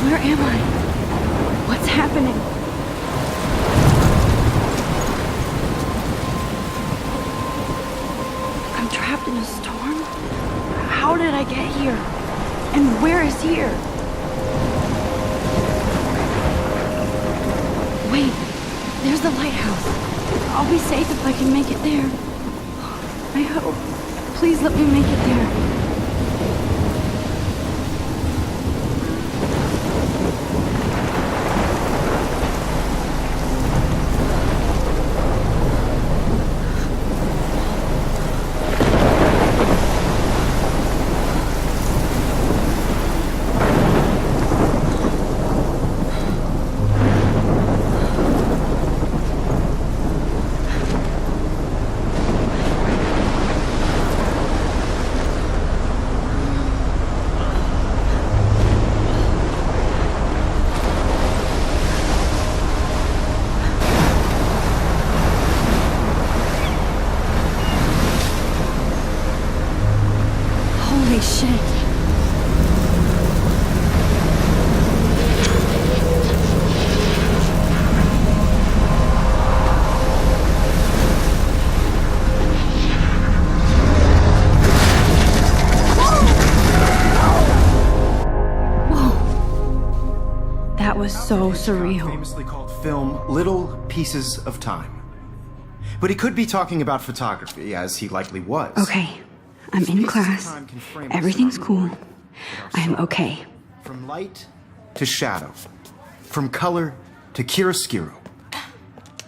Where am I? What's happening? I'm trapped in a storm? How did I get here? And where is here? Wait, there's the lighthouse. I'll be safe if I can make it there. I hope. Please let me make it there. Holy shit. Whoa. That was so surreal. Famously called film Little Pieces of Time. But he could be talking about photography, as he likely was. Okay. I'm in class. Everything's cool. I'm okay. From light to shadow. From color to chiaroscuro.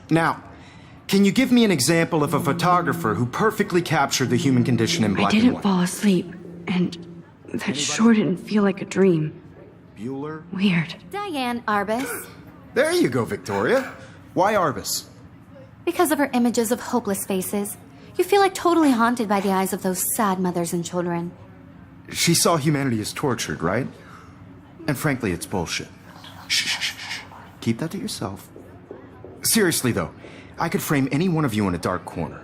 Now, can you give me an example of a photographer who perfectly captured the human condition in black and I didn't white? fall asleep, and that sure didn't feel like a dream. Bueller? Weird. Diane Arbus. There you go, Victoria. Why Arbus? Because of her images of hopeless faces, you feel like totally haunted by the eyes of those sad mothers and children. She saw humanity as tortured, right? And frankly, it's bullshit. Shh. Keep that to yourself. Seriously, though, I could frame any one of you in a dark corner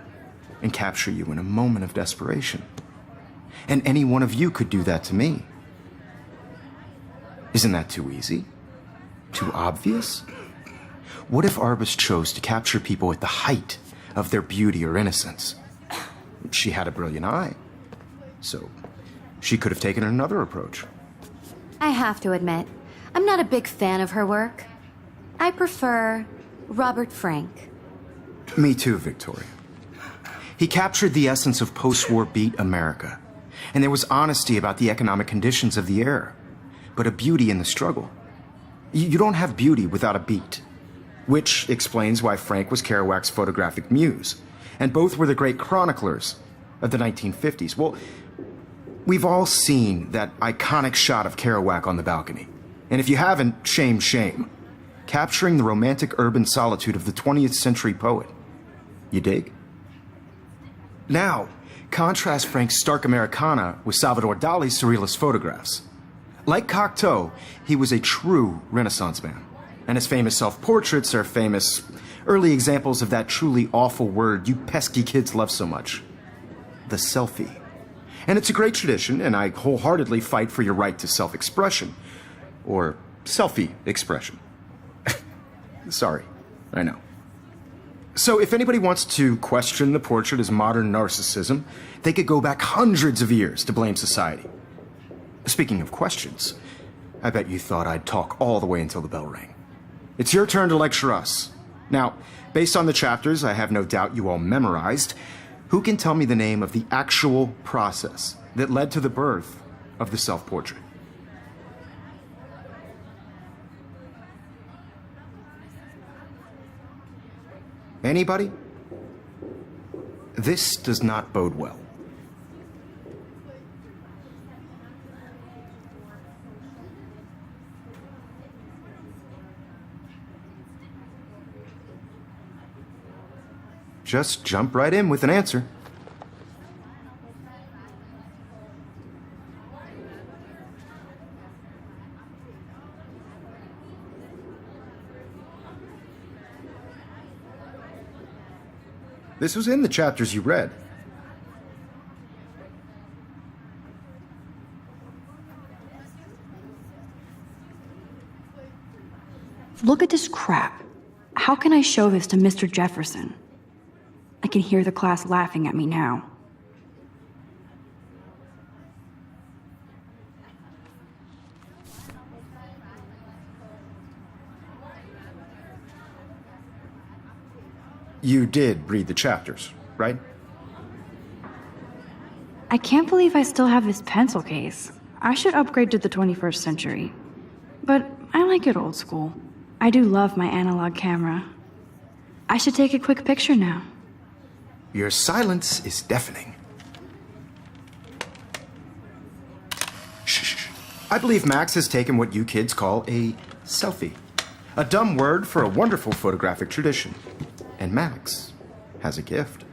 and capture you in a moment of desperation. And any one of you could do that to me. Isn't that too easy? Too obvious? What if Arbus chose to capture people at the height of their beauty or innocence? She had a brilliant eye, so she could have taken another approach. I have to admit, I'm not a big fan of her work. I prefer Robert Frank. Me too, Victoria. He captured the essence of post-war beat America, and there was honesty about the economic conditions of the era, but a beauty in the struggle. You don't have beauty without a beat, which explains why Frank was Kerouac's photographic muse, and both were the great chroniclers of the 1950s. Well, we've all seen that iconic shot of Kerouac on the balcony, and if you haven't, shame. Capturing the romantic urban solitude of the 20th century poet. You dig? Now, contrast Frank's stark Americana with Salvador Dali's surrealist photographs. Like Cocteau, he was a true Renaissance man, and his famous self-portraits are famous early examples of that truly awful word you pesky kids love so much. The selfie. And it's a great tradition, and I wholeheartedly fight for your right to self-expression. Or selfie expression. Sorry, I know. So if anybody wants to question the portrait as modern narcissism, they could go back hundreds of years to blame society. Speaking of questions, I bet you thought I'd talk all the way until the bell rang. It's your turn to lecture us. Now, based on the chapters I have no doubt you all memorized, who can tell me the name of the actual process that led to the birth of the self-portrait? Anybody? This does not bode well. Just jump right in with an answer. This was in the chapters you read. Look at this crap. How can I show this to Mr. Jefferson? I can hear the class laughing at me now. You did read the chapters, right? I can't believe I still have this pencil case. I should upgrade to the 21st century. But I like it old school. I do love my analog camera. I should take a quick picture now. Your silence is deafening. Shh. I believe Max has taken what you kids call a selfie. A dumb word for a wonderful photographic tradition. And Max has a gift.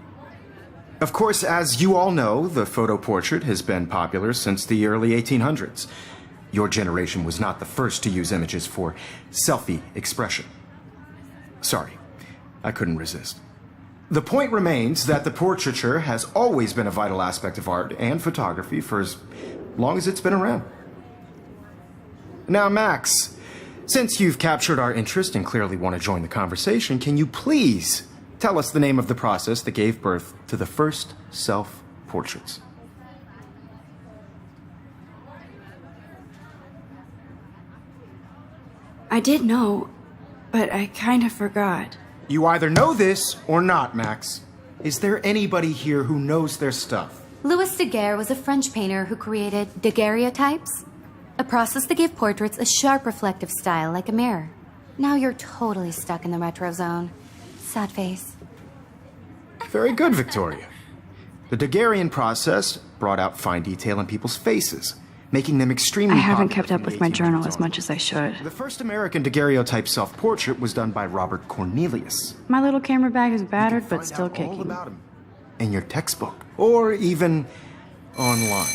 Of course, as you all know, the photo portrait has been popular since the early 1800s. Your generation was not the first to use images for selfie expression. Sorry, I couldn't resist. The point remains that the portraiture has always been a vital aspect of art and photography for as long as it's been around. Now, Max, since you've captured our interest and clearly want to join the conversation, can you please tell us the name of the process that gave birth to the first self-portraits? I did know, but I kind of forgot. You either know this or not, Max. Is there anybody here who knows their stuff? Louis Daguerre was a French painter who created daguerreotypes, a process that gave portraits a sharp reflective style like a mirror. Now you're totally stuck in the retro zone. Sad face. Very good, Victoria. The Daguerrean process brought out fine detail in people's faces, making them extremely I haven't popular kept up from with the my 1800s journal as on. much as I should. The first American daguerreotype self-portrait was done by Robert Cornelius. My little camera bag is You battered, can but find still out all kicking. about him in your textbook, or even online.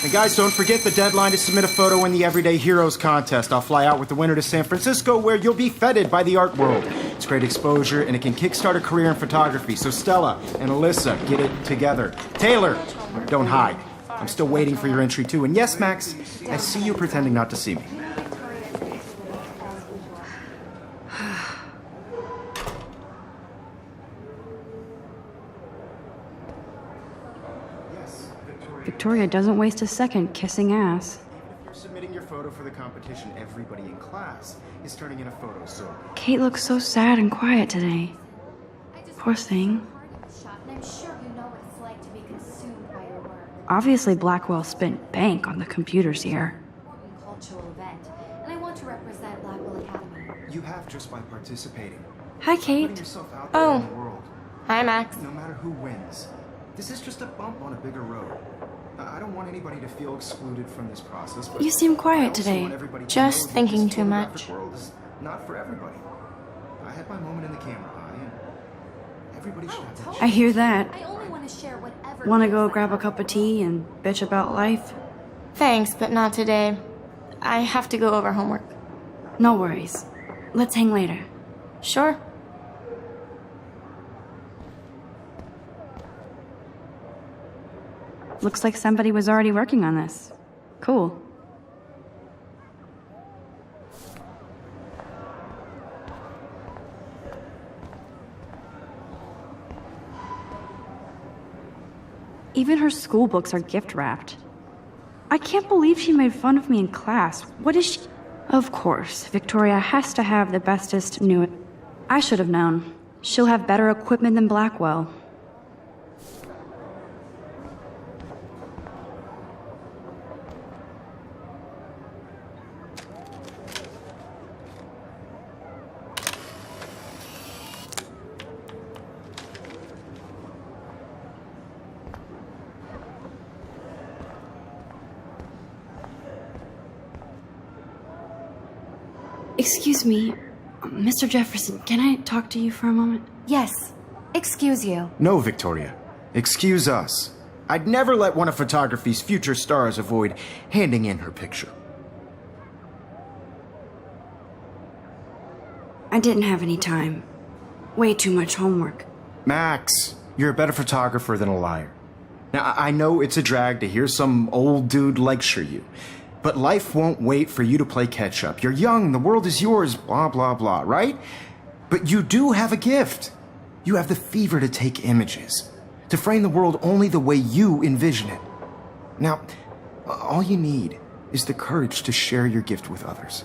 And guys, don't forget the deadline to submit a photo in the Everyday Heroes contest. I'll fly out with the winner to San Francisco, where you'll be feted by the art world. It's great exposure, and it can kickstart a career in photography. So Stella and Alyssa, get it together. Taylor, don't hide. I'm still waiting for your entry, too. And yes, Max, I see you pretending not to see me. Victoria doesn't waste a second kissing ass. If you're submitting your photo for the competition, everybody in class is turning in a photo, so... Kate looks so sad and quiet today. Poor thing. I'm sure you know what it's like to be consumed by your work. Obviously, Blackwell spent bank on the computers here. Important cultural event, and I want to represent Blackwell Academy. You have just by participating. Hi, Putting Kate. yourself out there Oh. in the world. Hi, Max. No matter who wins, this is just a bump on a bigger road. I don't want anybody to feel excluded from this process, but You seem I quiet also today. want everybody to Just know that thinking this too photographic much. world is not for everybody. I had my moment in the camera eye, and everybody should have that. I hear that. I only want to share whatever. Want to it go is I grab a have. cup of tea and bitch about life? Thanks, but not today. I have to go over homework. No worries. Let's hang later. Sure. Looks like somebody was already working on this. Cool. Even her school books are gift wrapped. I can't believe she made fun of me in class. What is she? Of course, Victoria has to have the bestest new. I should have known. She'll have better equipment than Blackwell. Excuse me, Mr. Jefferson, can I talk to you for a moment? Yes. Excuse you. No, Victoria. Excuse us. I'd never let one of photography's future stars avoid handing in her picture. I didn't have any time. Way too much homework. Max, you're a better photographer than a liar. Now, I know it's a drag to hear some old dude lecture you, but life won't wait for you to play catch-up. You're young, the world is yours, blah, blah, blah, right? But you do have a gift. You have the fever to take images, to frame the world only the way you envision it. Now, all you need is the courage to share your gift with others.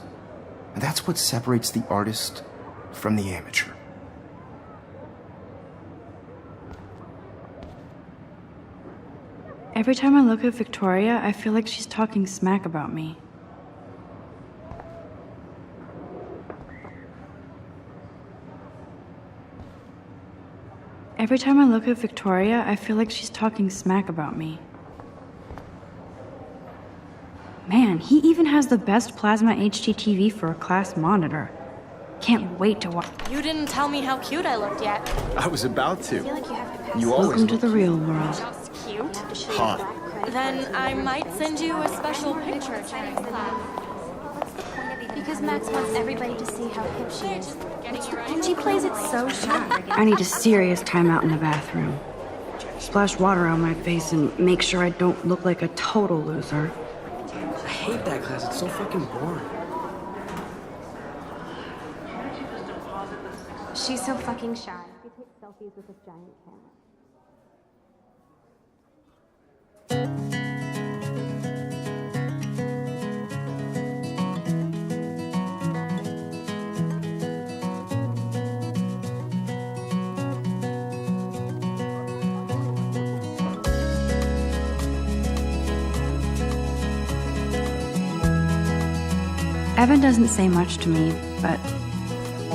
And that's what separates the artist from the amateur. Every time I look at Victoria, I feel like she's talking smack about me. Every time I look at Victoria, I feel like she's talking smack about me. Man, he even has the best plasma HDTV for a class monitor. Can't wait to watch. You didn't tell me how cute I looked yet. I was about to. You Welcome always to the real world. Cute? hot. Then I might send you a special picture during class. Because Max wants everybody to see how hip she is. And She plays it so shy. I need a serious timeout in the bathroom. Splash water on my face and make sure I don't look like a total loser. I hate that class. It's so fucking boring. She's so fucking shy. She takes selfies with this giant camera. Evan doesn't say much to me, but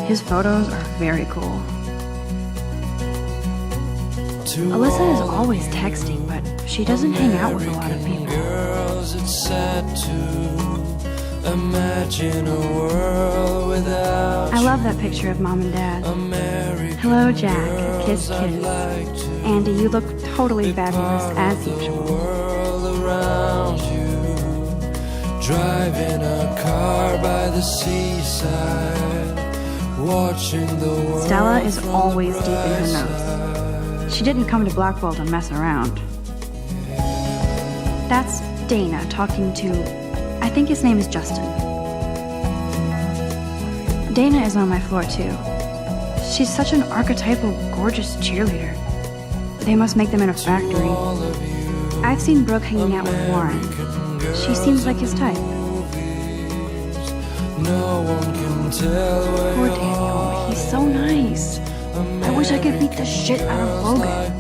his photos are very cool. Alyssa is always texting, but she doesn't hang out with a lot of people. Girls, it's sad to imagine a world without I love that picture of Mom and Dad. American Hello, Jack. Kiss, girls, I'd kiss. like to Andy, you look totally fabulous as the usual. world around you. Driving a car by the seaside, watching the world. Stella is from always the deep in her bright notes. side. She didn't come to Blackwell to mess around. That's Dana talking to, I think his name is Justin. Dana is on my floor too. She's such an archetypal, gorgeous cheerleader. They must make them in a factory. I've seen Brooke hanging out with Warren. She seems like his type. No one can tell where Poor you Daniel, he's so nice. I wish I could beat the shit out of Logan.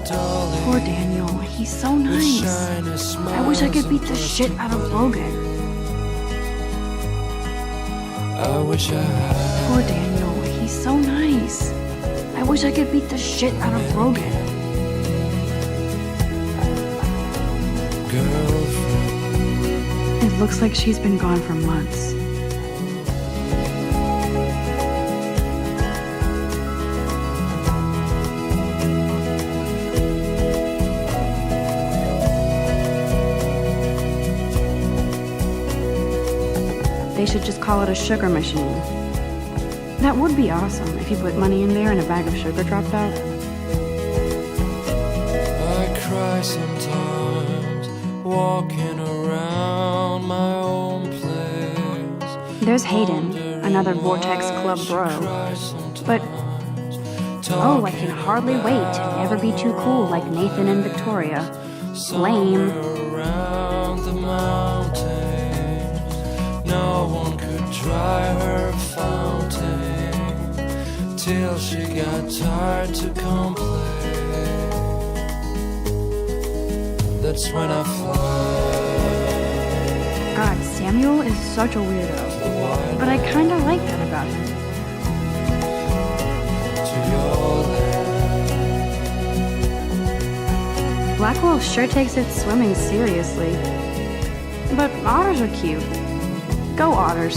Poor Daniel, he's so nice. I wish I could beat the shit out of Logan. I wish I had Poor Daniel, he's so nice. I wish I could beat the shit out of Logan. girlfriend. It looks like she's been gone for months. They should just call it a sugar machine. That would be awesome if you put money in there and a bag of sugar dropped out. I cry sometimes walking around my own place. There's Hayden, another Vortex Club bro. But, oh, I can hardly wait to never be too cool like Nathan and Victoria. Lame. Around the mountain. one could dry her fountain till she got tired to complain. That's when I fly. God, Samuel is such a weirdo. But I kinda like that about him. To your land. Blackwell sure takes its swimming seriously. But otters are cute. Go otters.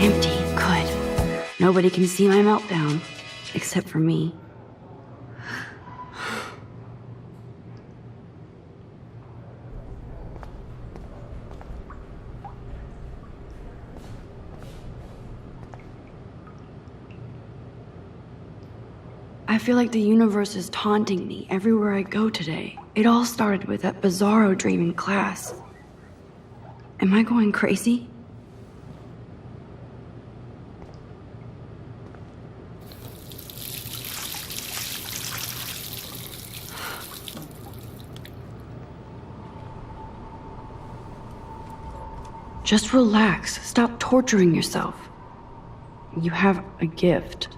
Empty. Good. Nobody can see my meltdown. Except for me. I feel like the universe is taunting me everywhere I go today. It all started with that bizarro dream in class. Am I going crazy? Just relax. Stop torturing yourself. You have a gift.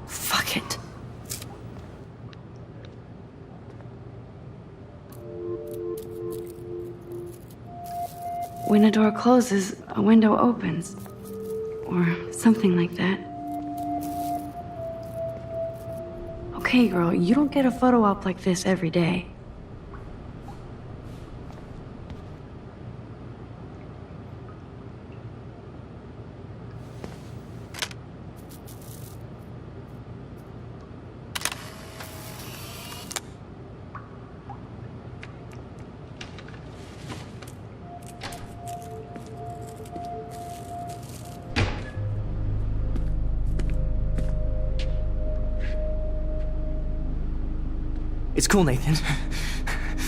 Fuck it. When a door closes, a window opens. Or something like that. Okay, girl, you don't get a photo op like this every day. It's cool, Nathan.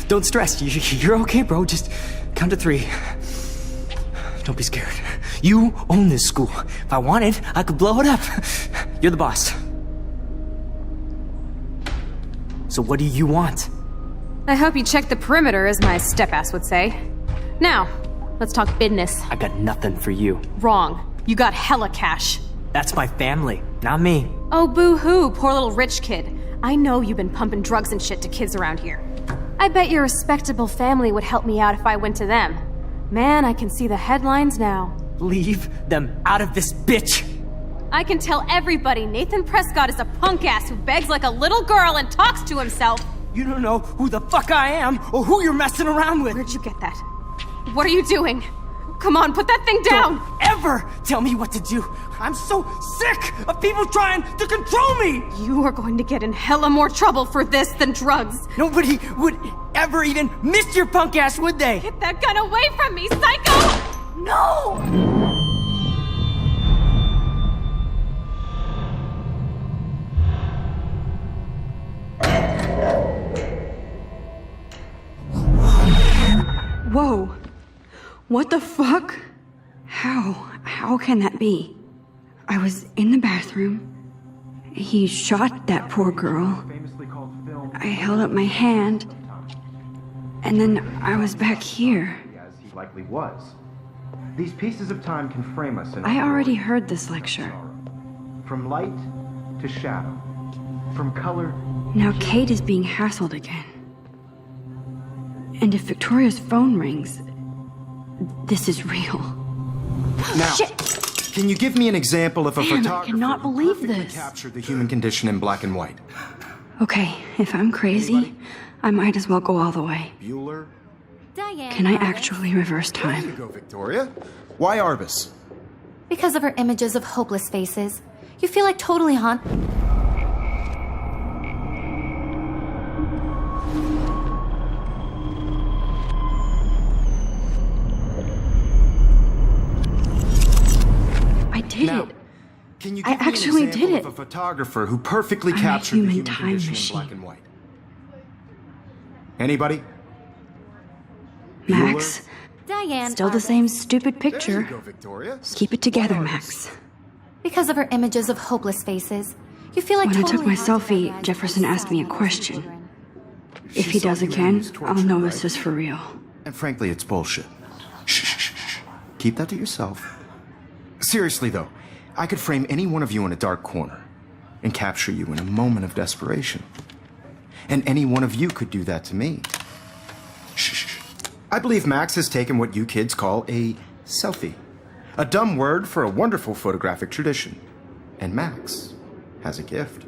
Don't stress. You're okay, bro. Just count to 3. Don't be scared. You own this school. If I wanted, I could blow it up. You're the boss. So what do you want? I hope you checked the perimeter, as my step-ass would say. Now, let's talk business. I got nothing for you. Wrong. You got hella cash. That's my family, not me. Oh, boo-hoo, poor little rich kid. I know you've been pumping drugs and shit to kids around here. I bet your respectable family would help me out if I went to them. Man, I can see the headlines now. Leave them out of this bitch! I can tell everybody Nathan Prescott is a punk ass who begs like a little girl and talks to himself. You don't know who the fuck I am or who you're messing around with. Where'd you get that? What are you doing? Come on, put that thing down! Don't ever tell me what to do! I'm so sick of people trying to control me! You are going to get in hella more trouble for this than drugs. Nobody would ever even miss your punk ass, would they? Get that gun away from me, psycho! No! Whoa. What the fuck? How can that be? I was in the bathroom. He shot that poor girl. I held up my hand. And then I was back here. As he likely was. These pieces of time can frame us in I already heard this lecture. From light to shadow. From color. Now Kate is being hassled again. And if Victoria's phone rings, this is real. Now, Shit! Can you give me an example of a Man, I photographer cannot who believe perfectly this. captured the human condition in black and white? Okay, if I'm crazy, I might as well go all the way. Bueller? Diane. Can I Arbus. actually reverse There you time? go, Victoria. Why Arbus? Because of her images of hopeless faces. You feel like totally haunted. I did Now, it. can you I give me actually an example did it. of a photographer who perfectly I'm a captured the human human time condition machine. in black and white? Anybody? Max, Diane. Still the Arbus. same stupid There picture. you go, Victoria. Keep it together, One Max. Because of her images of hopeless faces, you feel like When I totally took my haunted by the selfie, eyes of Jefferson these asked me a sad, innocent question. children. If he saw does you again, use torture, I'll know right? this is for real. And frankly, it's bullshit. Shh, shh, shh, shh. Keep that to yourself. Seriously, though, I could frame any one of you in a dark corner and capture you in a moment of desperation. And any one of you could do that to me. Shh, shh, shh. I believe Max has taken what you kids call a selfie. A dumb word for a wonderful photographic tradition. And Max has a gift.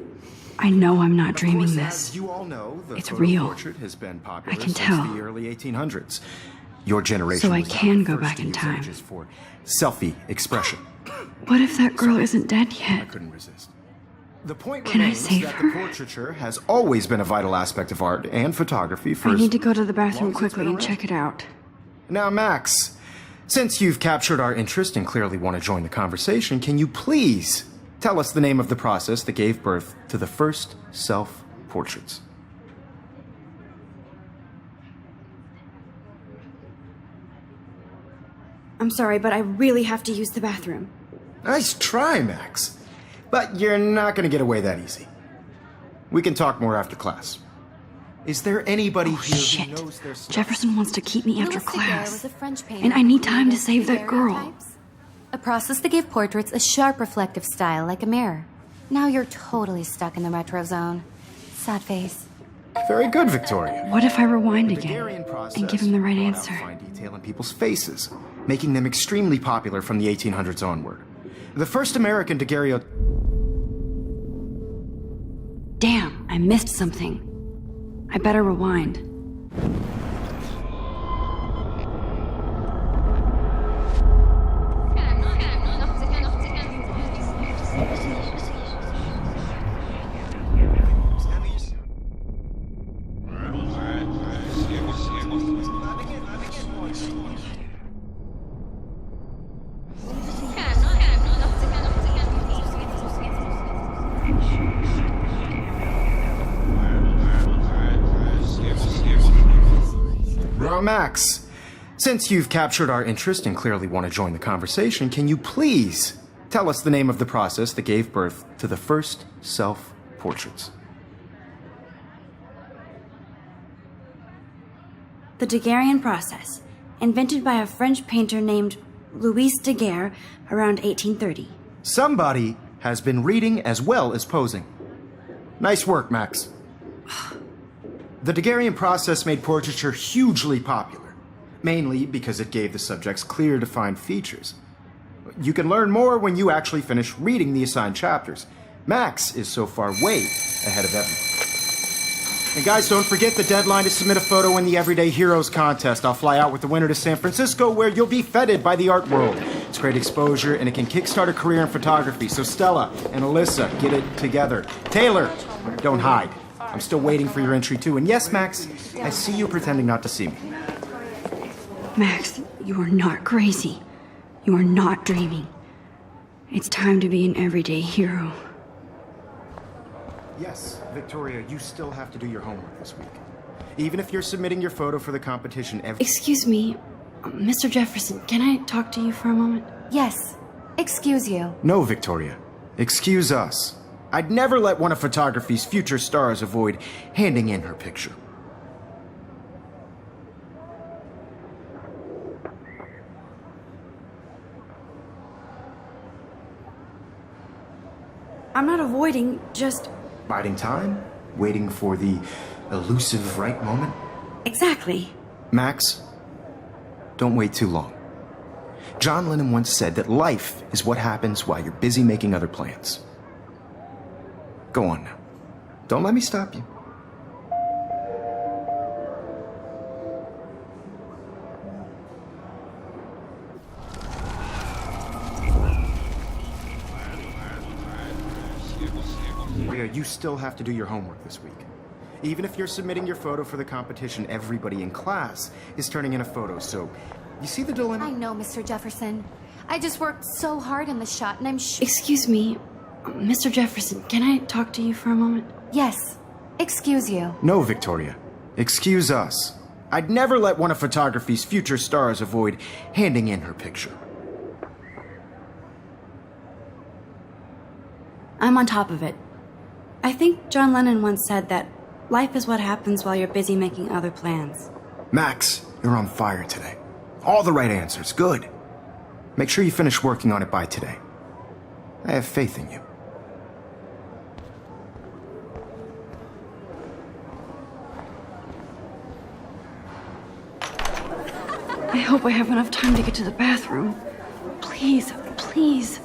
I know I'm not Of dreaming course, this. as you all know, the It's photo real. portrait has been popular I can since tell. the early 1800s. Your generation So I was not can the go first back to in use time. images for selfie expression. What if that girl isn't dead I yet? couldn't resist. The point Can I remains save that her? the portraiture has always been a vital aspect of art and photography for I as need to go to the long bathroom as it's quickly been and around. check it out. Now, Max, since you've captured our interest and clearly want to join the conversation, can you please tell us the name of the process that gave birth to the first self-portraits? I'm sorry, but I really have to use the bathroom. Nice try, Max. But you're not going to get away that easy. We can talk more after class. Is there anybody Oh, here shit. who knows their stuff? Jefferson wants to keep me after Louis Daguerre class. was a French painter And I who need time to created save that girl. daguerreotypes, a process that gave portraits a sharp reflective style like a mirror. Now you're totally stuck in the retro zone. Sad face. Very good, Victoria. What if I rewind The again Daguerrean process and give him the right brought out answer? fine detail in people's faces, making them extremely popular from the 1800s onward. The first American daguerreotype. Damn, I missed something. I better rewind. Well, Max, since you've captured our interest and clearly want to join the conversation, can you please tell us the name of the process that gave birth to the first self-portraits? The Daguerrean process, invented by a French painter named Louis Daguerre around 1830. Somebody has been reading as well as posing. Nice work, Max. The Daguerrean process made portraiture hugely popular, mainly because it gave the subjects clear, defined features. You can learn more when you actually finish reading the assigned chapters. Max is so far way ahead of everyone. And guys, don't forget the deadline to submit a photo in the Everyday Heroes contest. I'll fly out with the winner to San Francisco, where you'll be feted by the art world. It's great exposure, and it can kickstart a career in photography. So Stella and Alyssa, get it together. Taylor, don't hide. I'm still waiting for your entry, too. And yes, Max, I see you pretending not to see me. Max, you are not crazy. You are not dreaming. It's time to be an everyday hero. Yes, Victoria, you still have to do your homework this week. Even if you're submitting your photo for the competition Excuse me, Mr. Jefferson, can I talk to you for a moment? Yes. Excuse you. No, Victoria. Excuse us. I'd never let one of photography's future stars avoid handing in her picture. I'm not avoiding, just... Biding time? Waiting for the elusive right moment? Exactly. Max, don't wait too long. John Lennon once said that life is what happens while you're busy making other plans. Go on now. Don't let me stop you. Maria, you still have to do your homework this week. Even if you're submitting your photo for the competition, everybody in class is turning in a photo, so you see the dilemma? I know, Mr. Jefferson. I just worked so hard on the shot, and I'm sure... Excuse me, Mr. Jefferson, can I talk to you for a moment? Yes. Excuse you. No, Victoria. Excuse us. I'd never let one of photography's future stars avoid handing in her picture. I'm on top of it. I think John Lennon once said that life is what happens while you're busy making other plans. Max, you're on fire today. All the right answers. Good. Make sure you finish working on it by today. I have faith in you. I hope I have enough time to get to the bathroom. Please, please.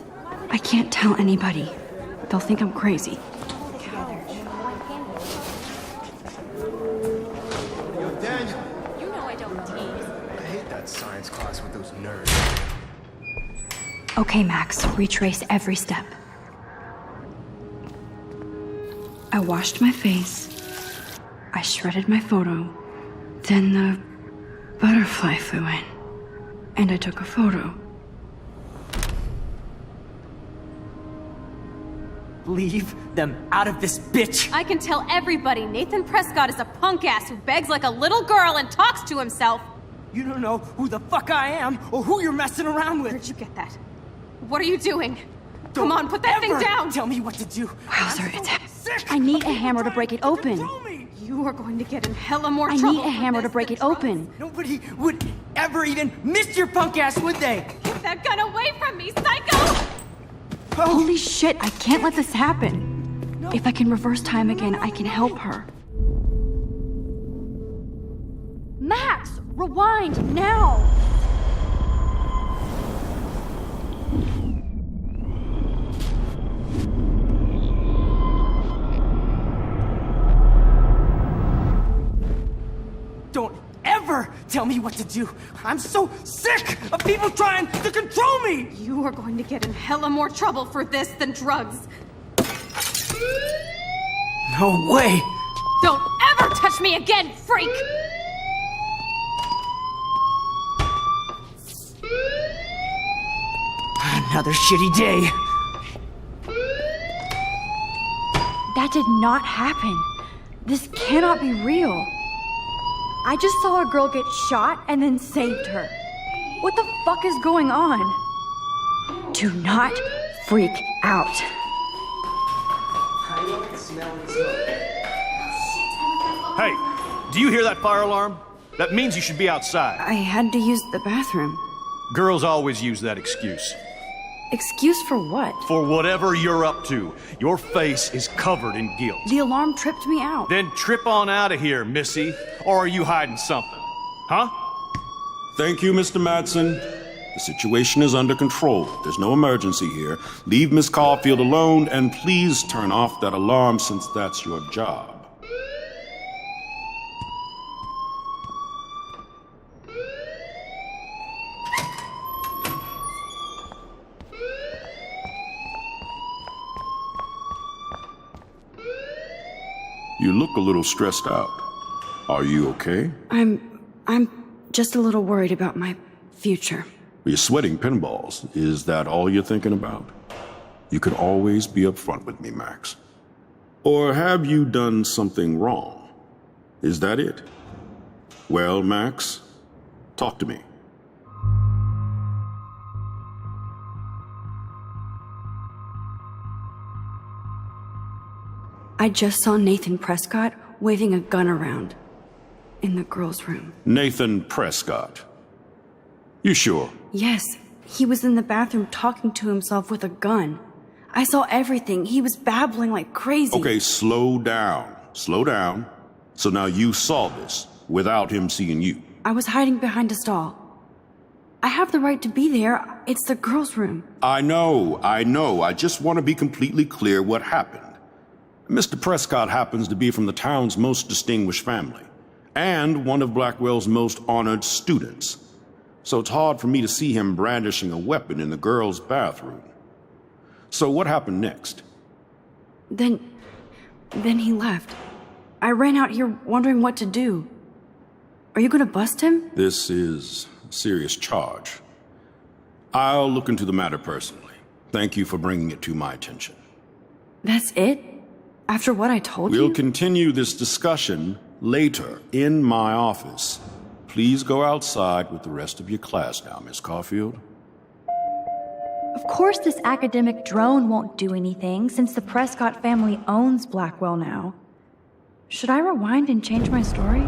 I can't tell anybody. They'll think I'm crazy. Yo, Daniel. You know I don't tease. I hate that science class with those nerds. Okay, Max, retrace every step. I washed my face. I shredded my photo. Then the butterfly flew in. And I took a photo. Leave them out of this bitch! I can tell everybody Nathan Prescott is a punk ass who begs like a little girl and talks to himself. You don't know who the fuck I am or who you're messing around with. Where'd you get that? What are you doing? Come on, put that thing down! Tell me what to do. Wowzer, I'm it's... so sick I need a of hammer to people break it trying open. control me. You are going to get in hella more I trouble. need a hammer to break it open. Nobody would ever even miss your punk ass, would they? Get that gun away from me, psycho! Holy shit, I can't let this happen. If I can reverse time again, I can help her. Max, rewind now! Don't ever tell me what to do. I'm so sick of people trying to control me. You are going to get in hella more trouble for this than drugs. No way. Don't ever touch me again, freak! Another shitty day. That did not happen. This cannot be real. I just saw a girl get shot and then saved her. What the fuck is going on? Do not freak out. Hey, do you hear that fire alarm? That means you should be outside. I had to use the bathroom. Girls always use that excuse. Excuse for what? For whatever you're up to, your face is covered in guilt. The alarm tripped me out. Then trip on out of here, Missy. Or are you hiding something? Huh? Thank you, Mr. Madsen. The situation is under control. There's no emergency here. Leave Miss Caulfield alone, and please turn off that alarm since that's your job. You look a little stressed out. Are you okay? I'm just a little worried about my future. You're sweating pinballs. Is that all you're thinking about? You can always be upfront with me, Max. Or have you done something wrong? Is that it? Well, Max, talk to me. I just saw Nathan Prescott waving a gun around in the girls' room. Nathan Prescott. You sure? Yes, he was in the bathroom talking to himself with a gun. I saw everything. He was babbling like crazy. Okay, slow down. Slow down. So now you saw this without him seeing you. I was hiding behind a stall. I have the right to be there. It's the girls' room. I know. I just want to be completely clear what happened. Mr. Prescott happens to be from the town's most distinguished family, and one of Blackwell's most honored students. So it's hard for me to see him brandishing a weapon in the girls' bathroom. So what happened next? Then he left. I ran out here wondering what to do. Are you gonna bust him? This is a serious charge. I'll look into the matter personally. Thank you for bringing it to my attention. That's it? After what I told you? We'll continue this discussion later in my office. please go outside with the rest of your class now, Miss Caulfield. Of course this academic drone won't do anything since the Prescott family owns Blackwell now. Should I rewind and change my story?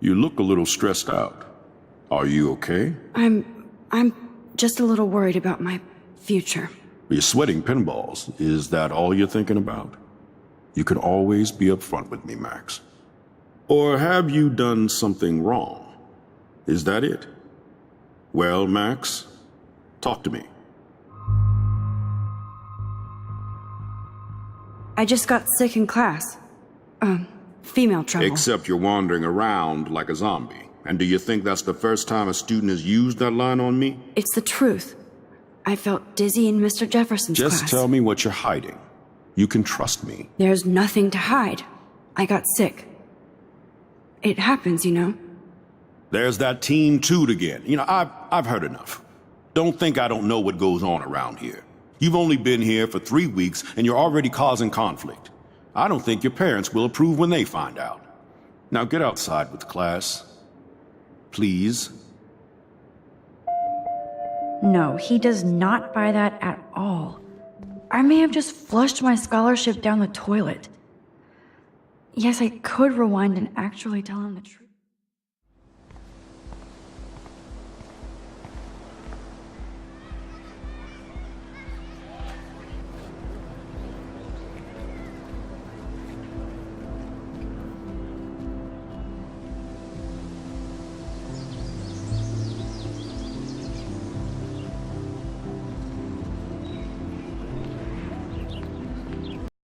You look a little stressed out. Are you okay? I'm just a little worried about my future. You're sweating pinballs. Is that all you're thinking about? You can always be upfront with me, Max. Or have you done something wrong? Is that it? Well, Max, talk to me. I just got sick in class. Female trouble. Except you're wandering around like a zombie. And do you think that's the first time a student has used that line on me? It's the truth. I felt dizzy in Mr. Jefferson's class. Just tell me what you're hiding. You can trust me. There's nothing to hide. I got sick. It happens, you know. There's that teen toot again. You know, I've heard enough. Don't think I don't know what goes on around here. You've only been here for 3 weeks and you're already causing conflict. I don't think your parents will approve when they find out. Now get outside with class. Please. No, he does not buy that at all. I may have just flushed my scholarship down the toilet. Yes, I could rewind and actually tell him the truth.